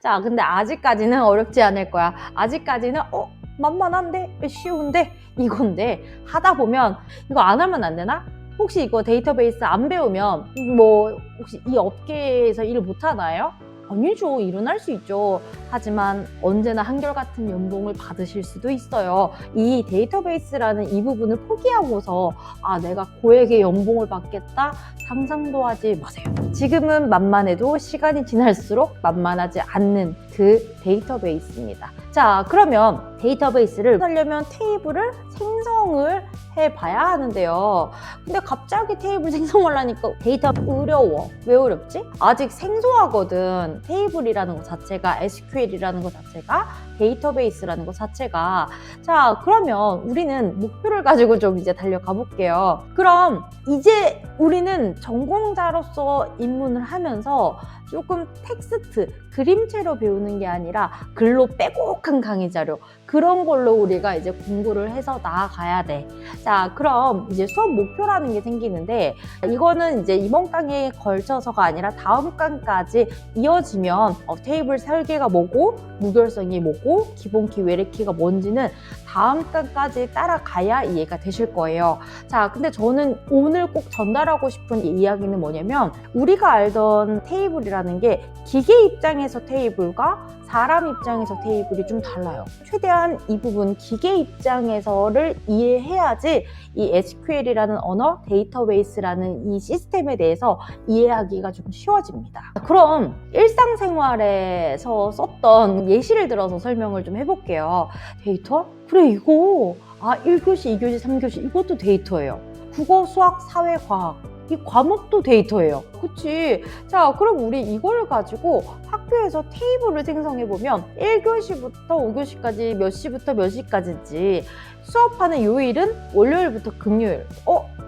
자, 근데 아직까지는 어렵지 않을 거야. 아직까지는 만만한데? 쉬운데? 이건데 하다 보면 이거 안 하면 안 되나? 혹시 이거 데이터베이스 안 배우면 뭐 혹시 이 업계에서 일을 못 하나요? 아니죠. 일은 할 수 있죠. 하지만 언제나 한결같은 연봉을 받으실 수도 있어요. 이 데이터베이스라는 이 부분을 포기하고서 내가 고액의 연봉을 받겠다 상상도 하지 마세요. 지금은 만만해도 시간이 지날수록 만만하지 않는 그 데이터베이스입니다. 자, 그러면 데이터베이스를 하려면 테이블을 생성을 해봐야 하는데요. 근데 갑자기 테이블 생성하려니까 데이터 어려워. 왜 어렵지? 아직 생소하거든. 테이블이라는 것 자체가, SQL이라는 것 자체가, 데이터베이스라는 것 자체가. 자, 그러면 우리는 목표를 가지고 좀 이제 달려가 볼게요. 그럼 이제 우리는 전공자로서 입문을 하면서 조금 텍스트, 그림체로 배우는 게 아니라 글로 빼곡한 강의 자료, 그런 걸로 우리가 이제 공부를 해서 나아가야 돼. 자, 그럼 이제 수업 목표라는 게 생기는데, 이거는 이제 이번 강의에 걸쳐서가 아니라 다음 강까지 이어지면 테이블 설계가 뭐고, 무결성이 뭐고, 기본키, 외래키가 뭔지는 다음 강까지 따라가야 이해가 되실 거예요. 자, 근데 저는 오늘 꼭 전달하고 싶은 이 이야기는 뭐냐면, 우리가 알던 테이블이라는 게 기계 입장에서 테이블과 사람 입장에서 테이블이 좀 달라요. 최대한 이 부분 기계 입장에서를 이해해야지 이 SQL이라는 언어, 데이터베이스라는 이 시스템에 대해서 이해하기가 좀 쉬워집니다. 그럼 일상생활에서 썼던 예시를 들어서 설명을 좀 해볼게요. 데이터? 그래, 이거 1교시, 2교시, 3교시 이것도 데이터예요. 국어, 수학, 사회, 과학 이 과목도 데이터예요. 그치? 자, 그럼 우리 이걸 가지고 학교에서 테이블을 생성해보면 1교시부터 5교시까지 몇 시부터 몇 시까지인지, 수업하는 요일은 월요일부터 금요일.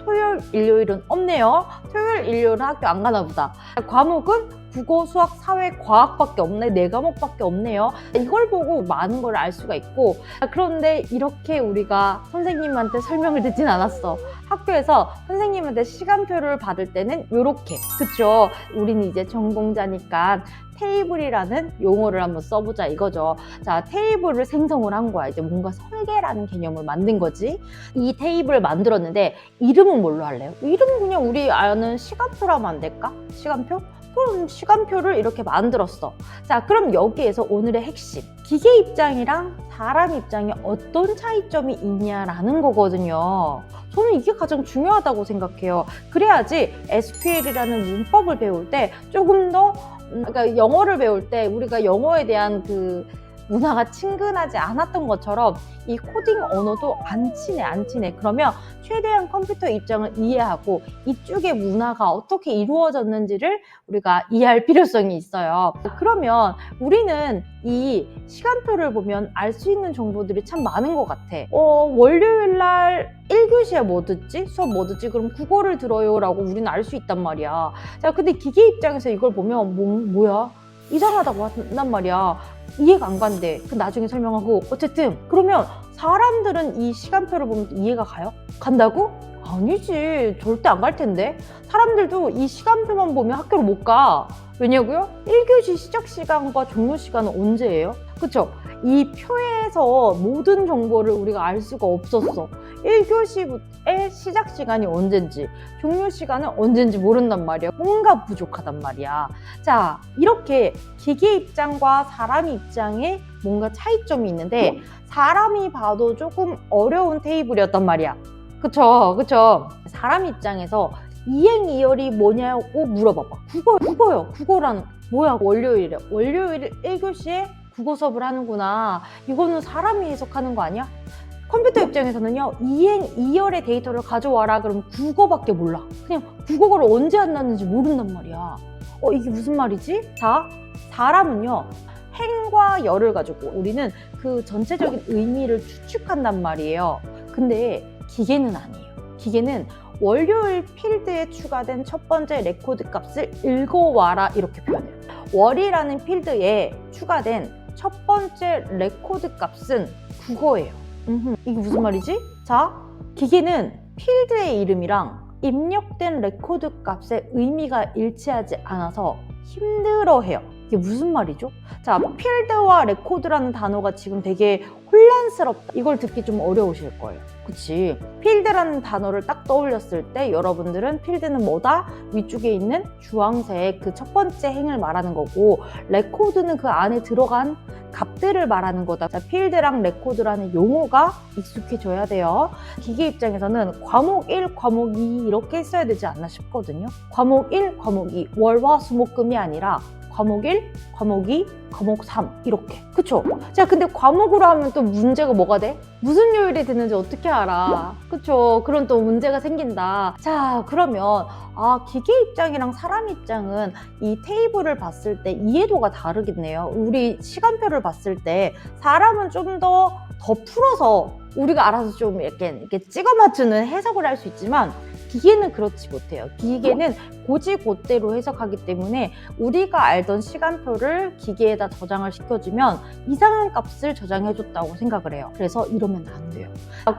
토요일, 일요일은 없네요. 토요일, 일요일은 학교 안 가나 보다. 과목은 국어, 수학, 사회, 과학밖에 없네. 4과목밖에 없네요. 이걸 보고 많은 걸 알 수가 있고, 그런데 이렇게 우리가 선생님한테 설명을 듣진 않았어. 학교에서 선생님한테 시간표를 받을 때는 이렇게, 그쵸? 우리는 이제 전공자니까 테이블이라는 용어를 한번 써보자 이거죠. 자, 테이블을 생성을 한 거야. 이제 뭔가 설계라는 개념을 만든 거지. 이 테이블을 만들었는데 이름은 뭘로 할래요? 이름은 그냥 우리 아는 시간표로 하면 안 될까? 시간표? 그럼 시간표를 이렇게 만들었어. 자, 그럼 여기에서 오늘의 핵심, 기계 입장이랑 사람 입장에 어떤 차이점이 있냐라는 거거든요. 저는 이게 가장 중요하다고 생각해요. 그래야지 SQL이라는 문법을 배울 때 조금 더, 그러니까 영어를 배울 때 우리가 영어에 대한 그 문화가 친근하지 않았던 것처럼 이 코딩 언어도 안 친해. 그러면 최대한 컴퓨터 입장을 이해하고 이쪽의 문화가 어떻게 이루어졌는지를 우리가 이해할 필요성이 있어요. 그러면 우리는 이 시간표를 보면 알 수 있는 정보들이 참 많은 것 같아. 월요일 날 1교시에 뭐 듣지? 수업 뭐 듣지? 그럼 국어를 들어요 라고 우리는 알 수 있단 말이야. 자, 근데 기계 입장에서 이걸 보면 뭐야? 이상하다고 한단 말이야. 이해가 안 간대. 그 나중에 설명하고. 어쨌든 그러면 사람들은 이 시간표를 보면 이해가 가요? 간다고? 아니지. 절대 안 갈 텐데. 사람들도 이 시간표만 보면 학교를 못 가. 왜냐고요? 1교시 시작 시간과 종료 시간은 언제예요? 그쵸? 이 표에서 모든 정보를 우리가 알 수가 없었어. 1교시의 시작 시간이 언젠지, 종료 시간은 언젠지 모른단 말이야. 뭔가 부족하단 말이야. 자, 이렇게 기계 입장과 사람 입장에 뭔가 차이점이 있는데, 사람이 봐도 조금 어려운 테이블이었단 말이야. 그쵸? 사람 입장에서 이행이열이 뭐냐고 물어봐봐. 국어요. 국어라는 뭐야? 월요일 1교시에 국어 수업을 하는구나. 이거는 사람이 해석하는 거 아니야? 컴퓨터 입장에서는요, 이행이열의 데이터를 가져와라 그러면 국어밖에 몰라. 그냥 국어를 언제 한다는지 모른단 말이야. 이게 무슨 말이지? 자, 사람은요, 행과 열을 가지고 우리는 그 전체적인 의미를 추측한단 말이에요. 근데 기계는 아니에요. 기계는 월요일 필드에 추가된 첫 번째 레코드 값을 읽어와라 이렇게 표현해요. 월이라는 필드에 추가된 첫 번째 레코드 값은 국어예요. 이게 무슨 말이지? 자, 기계는 필드의 이름이랑 입력된 레코드 값의 의미가 일치하지 않아서 힘들어해요. 이게 무슨 말이죠? 자, 필드와 레코드라는 단어가 지금 되게 혼란스럽다. 이걸 듣기 좀 어려우실 거예요. 그치? 필드라는 단어를 딱 떠올렸을 때 여러분들은 필드는 뭐다? 위쪽에 있는 주황색 그 첫 번째 행을 말하는 거고, 레코드는 그 안에 들어간 값들을 말하는 거다. 자, 필드랑 레코드라는 용어가 익숙해져야 돼요. 기계 입장에서는 과목 1, 과목 2 이렇게 써야 되지 않나 싶거든요. 과목 1, 과목 2, 월화 수목금이 아니라 과목 1, 과목 2, 과목 3 이렇게. 그쵸? 자, 근데 과목으로 하면 또 문제가 뭐가 돼? 무슨 요일이 되는지 어떻게 알아? 그쵸? 그런 또 문제가 생긴다. 자, 그러면 기계 입장이랑 사람 입장은 이 테이블을 봤을 때 이해도가 다르겠네요. 우리 시간표를 봤을 때 사람은 좀 더 풀어서 우리가 알아서 좀 이렇게 찍어 맞추는 해석을 할 수 있지만, 기계는 그렇지 못해요. 기계는 고지고대로 해석하기 때문에 우리가 알던 시간표를 기계에다 저장을 시켜주면 이상한 값을 저장해줬다고 생각을 해요. 그래서 이러면 안 돼요.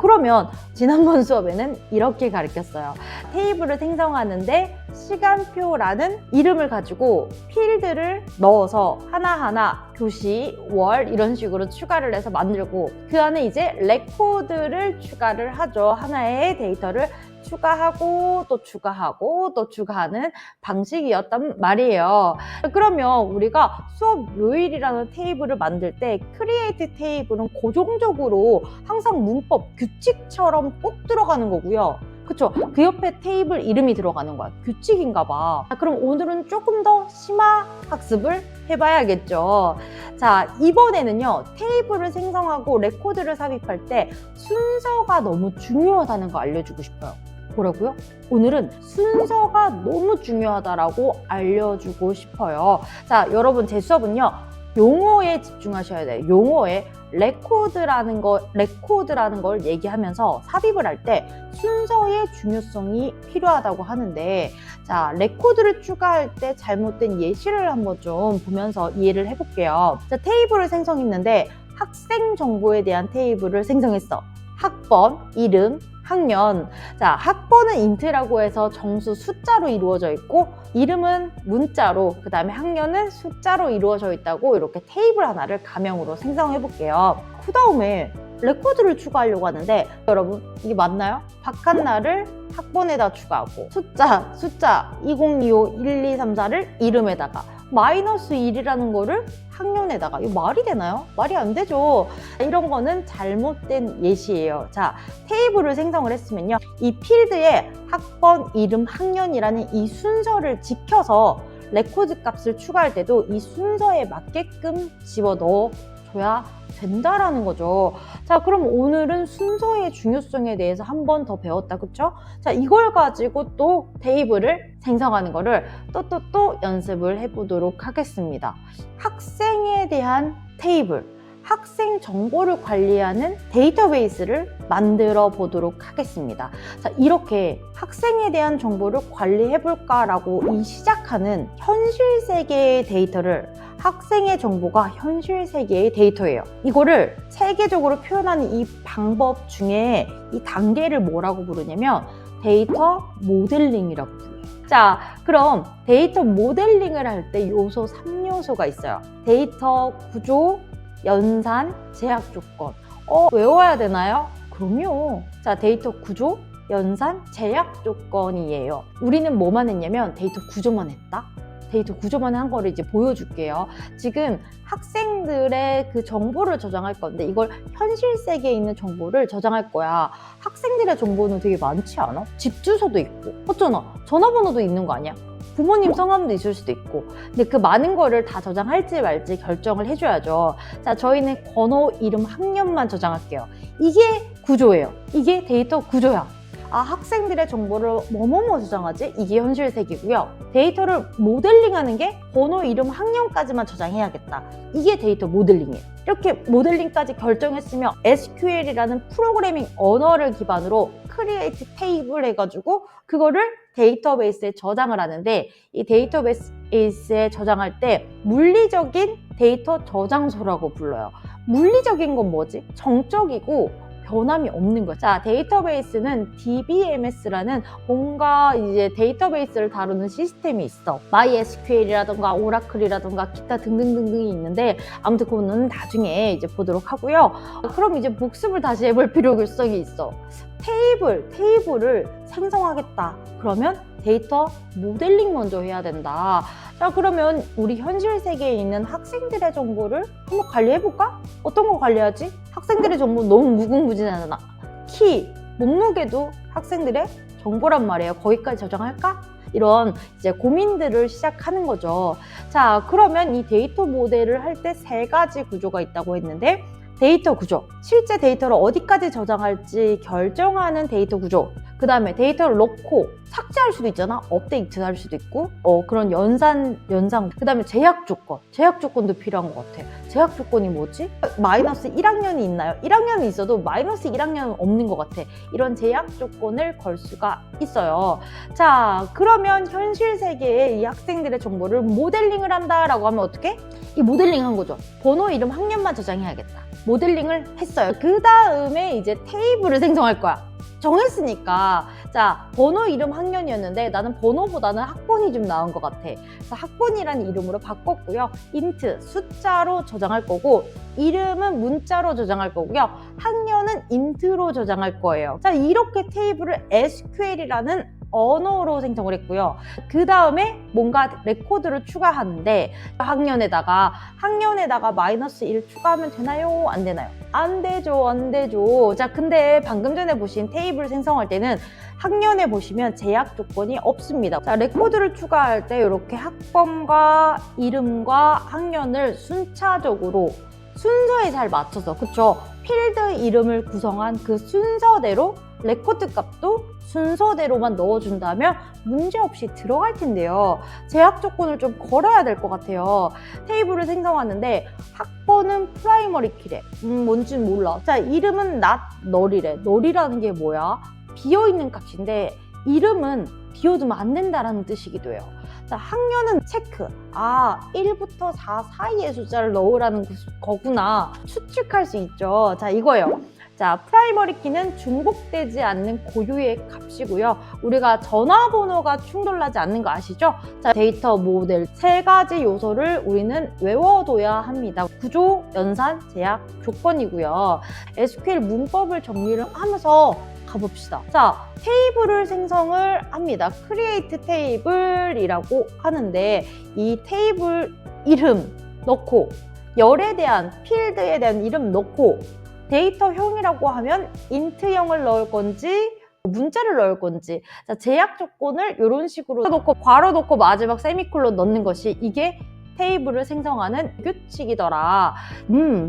그러면 지난번 수업에는 이렇게 가르쳤어요. 테이블을 생성하는데 시간표라는 이름을 가지고 필드를 넣어서 하나하나 교시, 월 이런 식으로 추가를 해서 만들고, 그 안에 이제 레코드를 추가를 하죠. 하나의 데이터를 추가하고 또 추가하고 또 추가하는 방식이었단 말이에요. 그러면 우리가 수업 요일이라는 테이블을 만들 때 크리에이트 테이블은 고정적으로 항상 문법 규칙처럼 꼭 들어가는 거고요. 그쵸? 그 옆에 테이블 이름이 들어가는 거야. 규칙인가 봐. 그럼 오늘은 조금 더 심화 학습을 해봐야겠죠. 자, 이번에는요, 테이블을 생성하고 레코드를 삽입할 때 순서가 너무 중요하다는 거 알려주고 싶어요. 뭐라고요? 오늘은 순서가 너무 중요하다라고 알려주고 싶어요. 자, 여러분, 제 수업은요, 용어에 집중하셔야 돼요. 용어에 레코드라는 걸 얘기하면서 삽입을 할 때 순서의 중요성이 필요하다고 하는데, 자, 레코드를 추가할 때 잘못된 예시를 한번 좀 보면서 이해를 해볼게요. 자, 테이블을 생성했는데 학생 정보에 대한 테이블을 생성했어. 학번, 이름, 학년. 자, 학번은 인트라고 해서 정수 숫자로 이루어져 있고, 이름은 문자로, 그 다음에 학년은 숫자로 이루어져 있다고 이렇게 테이블 하나를 가명으로 생성해 볼게요. 그 다음에 레코드를 추가하려고 하는데, 여러분 이게 맞나요? 박한나를 학번에다 추가하고, 숫자 2025, 1234를 이름에다가, 마이너스 1이라는 거를 학년에다가, 이거 말이 되나요? 말이 안 되죠. 이런 거는 잘못된 예시예요. 자, 테이블을 생성을 했으면요, 이 필드에 학번, 이름, 학년이라는 이 순서를 지켜서 레코드 값을 추가할 때도 이 순서에 맞게끔 집어넣어 줘야 된다라는 거죠. 자, 그럼 오늘은 순서의 중요성에 대해서 한 번 더 배웠다, 그쵸? 자, 이걸 가지고 또 테이블을 생성하는 거를 또 연습을 해보도록 하겠습니다. 학생에 대한 테이블, 학생 정보를 관리하는 데이터베이스를 만들어 보도록 하겠습니다. 자, 이렇게 학생에 대한 정보를 관리해볼까라고 시작하는 현실 세계의 데이터를, 학생의 정보가 현실 세계의 데이터예요. 이거를 세계적으로 표현하는 이 방법 중에 이 단계를 뭐라고 부르냐면 데이터 모델링이라고 불러요. 자, 그럼 데이터 모델링을 할 때 요소 3요소가 있어요. 데이터 구조, 연산, 제약 조건. 외워야 되나요? 그럼요. 자, 데이터 구조, 연산, 제약 조건이에요. 우리는 뭐만 했냐면 데이터 구조만 했다. 데이터 구조만 한 거를 이제 보여줄게요. 지금 학생들의 그 정보를 저장할 건데, 이걸 현실 세계에 있는 정보를 저장할 거야. 학생들의 정보는 되게 많지 않아? 집 주소도 있고, 어쩌나 전화번호도 있는 거 아니야? 부모님 성함도 있을 수도 있고. 근데 그 많은 거를 다 저장할지 말지 결정을 해줘야죠. 자, 저희는 번호, 이름, 학년만 저장할게요. 이게 구조예요. 이게 데이터 구조야. 학생들의 정보를 뭐뭐뭐 저장하지? 이게 현실 세계고요. 데이터를 모델링하는 게 번호, 이름, 학년까지만 저장해야겠다. 이게 데이터 모델링이에요. 이렇게 모델링까지 결정했으면 SQL이라는 프로그래밍 언어를 기반으로 크리에이트 테이블 해가지고 그거를 데이터베이스에 저장을 하는데, 이 데이터베이스에 저장할 때 물리적인 데이터 저장소라고 불러요. 물리적인 건 뭐지? 정적이고 변함이 없는 거죠. 자, 데이터베이스는 DBMS라는 뭔가 이제 데이터베이스를 다루는 시스템이 있어. MySQL이라든가 오라클이라든가 기타 등등등등이 있는데 아무튼 그거는 나중에 이제 보도록 하고요. 그럼 이제 복습을 다시 해볼 필요성이 있어. 테이블을 생성하겠다. 그러면 데이터 모델링 먼저 해야 된다. 자, 그러면 우리 현실 세계에 있는 학생들의 정보를 한번 관리해볼까? 어떤 거 관리하지? 학생들의 정보 너무 무궁무진하잖아. 키, 몸무게도 학생들의 정보란 말이에요. 거기까지 저장할까? 이런 이제 고민들을 시작하는 거죠. 자, 그러면 이 데이터 모델을 할 때 세 가지 구조가 있다고 했는데, 데이터 구조, 실제 데이터를 어디까지 저장할지 결정하는 데이터 구조, 그 다음에 데이터를 넣고 삭제할 수도 있잖아. 업데이트할 수도 있고 그런 연상, 그 다음에 제약 조건도 필요한 것 같아. 제약 조건이 뭐지? 마이너스 1학년이 있나요? 1학년이 있어도 마이너스 1학년은 없는 것 같아. 이런 제약 조건을 걸 수가 있어요. 자, 그러면 현실 세계에 이 학생들의 정보를 모델링을 한다라고 하면 어떻게? 이 모델링 한 거죠. 번호, 이름, 학년만 저장해야겠다. 모델링을 했어요. 그 다음에 이제 테이블을 생성할 거야. 정했으니까. 자, 번호, 이름, 학년이었는데 나는 번호보다는 학번이 좀 나은 것 같아. 그래서 학번이라는 이름으로 바꿨고요. 인트, 숫자로 저장할 거고, 이름은 문자로 저장할 거고요. 학년은 인트로 저장할 거예요. 자, 이렇게 테이블을 SQL이라는 언어로 생성을 했고요. 그 다음에 뭔가 레코드를 추가하는데 학년에다가 마이너스 1 추가하면 되나요? 안 되나요? 안 되죠. 자, 근데 방금 전에 보신 테이블 생성할 때는 학년에 보시면 제약 조건이 없습니다. 자, 레코드를 추가할 때 이렇게 학번과 이름과 학년을 순차적으로 순서에 잘 맞춰서, 그쵸? 필드 이름을 구성한 그 순서대로 레코드 값도 순서대로만 넣어준다면 문제없이 들어갈 텐데요. 제약 조건을 좀 걸어야 될 것 같아요. 테이블을 생성하는데 학번은 프라이머리 키래. 뭔진 몰라. 자, 이름은 not null이래. null이라는 게 뭐야? 비어있는 값인데 이름은 비워두면 안 된다라는 뜻이기도 해요. 자, 학년은 체크. 1부터 4 사이의 숫자를 넣으라는 거구나. 추측할 수 있죠. 자, 이거예요. 자, 프라이머리 키는 중복되지 않는 고유의 값이고요. 우리가 전화번호가 충돌하지 않는 거 아시죠? 자, 데이터 모델 세 가지 요소를 우리는 외워둬야 합니다. 구조, 연산, 제약, 조건이고요. SQL 문법을 정리를 하면서 가봅시다. 자, 테이블을 생성을 합니다. create table이라고 하는데 이 테이블 이름 넣고 열에 대한 필드에 대한 이름 넣고 데이터형이라고 하면 인트형을 넣을 건지 문자를 넣을 건지, 자, 제약 조건을 이런 식으로 넣고 괄호 넣고 마지막 세미콜론 넣는 것이 이게 테이블을 생성하는 규칙이더라.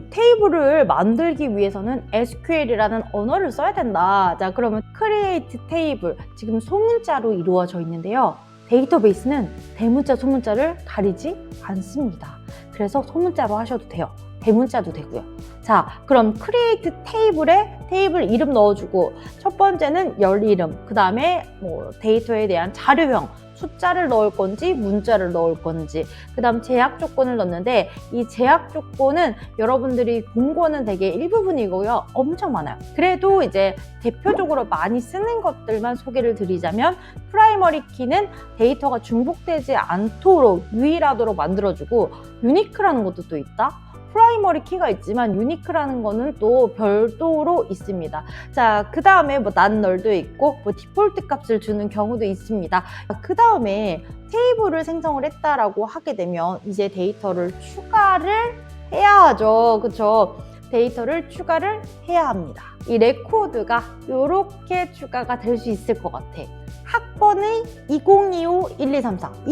테이블을 만들기 위해서는 SQL이라는 언어를 써야 된다. 자, 그러면 create table, 지금 소문자로 이루어져 있는데요. 데이터베이스는 대문자, 소문자를 가리지 않습니다. 그래서 소문자로 하셔도 돼요. 대문자도 되고요. 자, 그럼 create table에 테이블 이름 넣어주고, 첫 번째는 열 이름, 그 다음에 뭐 데이터에 대한 자료형, 숫자를 넣을 건지 문자를 넣을 건지, 그 다음 제약 조건을 넣는데 이 제약 조건은 여러분들이 본 거는 되게 일부분이고요. 엄청 많아요. 그래도 이제 대표적으로 많이 쓰는 것들만 소개를 드리자면, 프라이머리 키는 데이터가 중복되지 않도록 유일하도록 만들어주고, 유니크라는 것도 또 있다. 프라이머리 키가 있지만 유니크라는 거는 또 별도로 있습니다. 자, 그 다음에 뭐 not null도 있고 뭐 디폴트 값을 주는 경우도 있습니다. 그 다음에 테이블을 생성을 했다라고 하게 되면 이제 데이터를 추가를 해야 하죠. 그쵸? 데이터를 추가를 해야 합니다. 이 레코드가 이렇게 추가가 될 수 있을 것 같아. 학번의 2025-1234,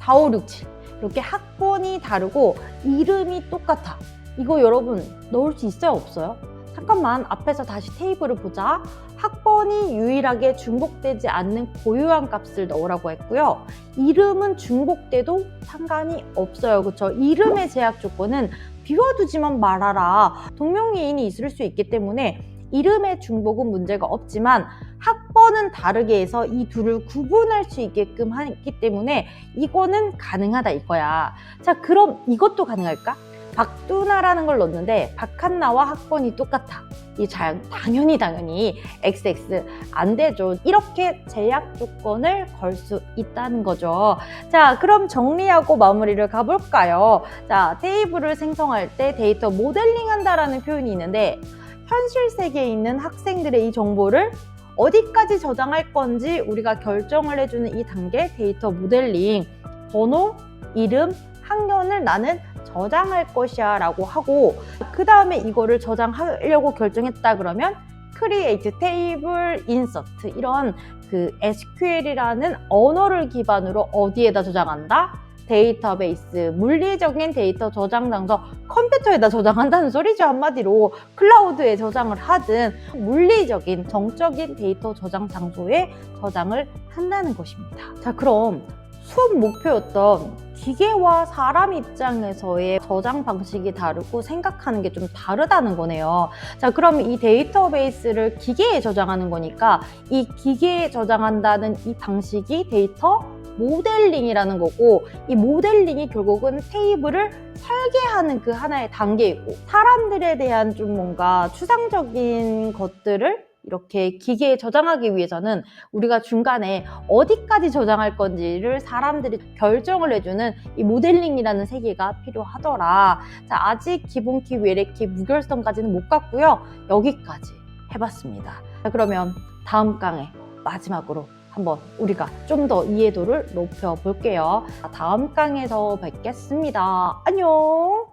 2025-4567 이렇게 학번이 다르고 이름이 똑같아. 이거 여러분 넣을 수 있어요? 없어요? 잠깐만, 앞에서 다시 테이블을 보자. 학번이 유일하게 중복되지 않는 고유한 값을 넣으라고 했고요. 이름은 중복돼도 상관이 없어요. 그렇죠? 이름의 제약 조건은 비워두지만 말아라. 동명이인이 있을 수 있기 때문에 이름의 중복은 문제가 없지만 학번은 다르게 해서 이 둘을 구분할 수 있게끔 하기 때문에 이거는 가능하다 이거야. 자, 그럼 이것도 가능할까? 박두나라는 걸 넣었는데 박한나와 학번이 똑같아. 당연히 XX 안 되죠. 이렇게 제약 조건을 걸 수 있다는 거죠. 자, 그럼 정리하고 마무리를 가볼까요? 자, 테이블을 생성할 때 데이터 모델링 한다라는 표현이 있는데 현실 세계에 있는 학생들의 이 정보를 어디까지 저장할 건지 우리가 결정을 해주는 이 단계 데이터 모델링. 번호, 이름, 학년을 나는 저장할 것이야 라고 하고, 그 다음에 이거를 저장하려고 결정했다 그러면 create, table, insert 이런 그 SQL이라는 언어를 기반으로 어디에다 저장한다? 데이터베이스, 물리적인 데이터 저장 장소, 컴퓨터에다 저장한다는 소리죠. 한마디로 클라우드에 저장을 하든 물리적인 정적인 데이터 저장 장소에 저장을 한다는 것입니다. 자, 그럼 수업 목표였던 기계와 사람 입장에서의 저장 방식이 다르고 생각하는 게 좀 다르다는 거네요. 자, 그럼 이 데이터베이스를 기계에 저장하는 거니까 이 기계에 저장한다는 이 방식이 데이터 모델링이라는 거고, 이 모델링이 결국은 테이블을 설계하는 그 하나의 단계이고, 사람들에 대한 좀 뭔가 추상적인 것들을 이렇게 기계에 저장하기 위해서는 우리가 중간에 어디까지 저장할 건지를 사람들이 결정을 해주는 이 모델링이라는 세계가 필요하더라. 자, 아직 기본키, 외래키, 무결성까지는 못 갔고요. 여기까지 해봤습니다. 자, 그러면 다음 강의 마지막으로 한번 우리가 좀 더 이해도를 높여볼게요. 다음 강에서 뵙겠습니다. 안녕!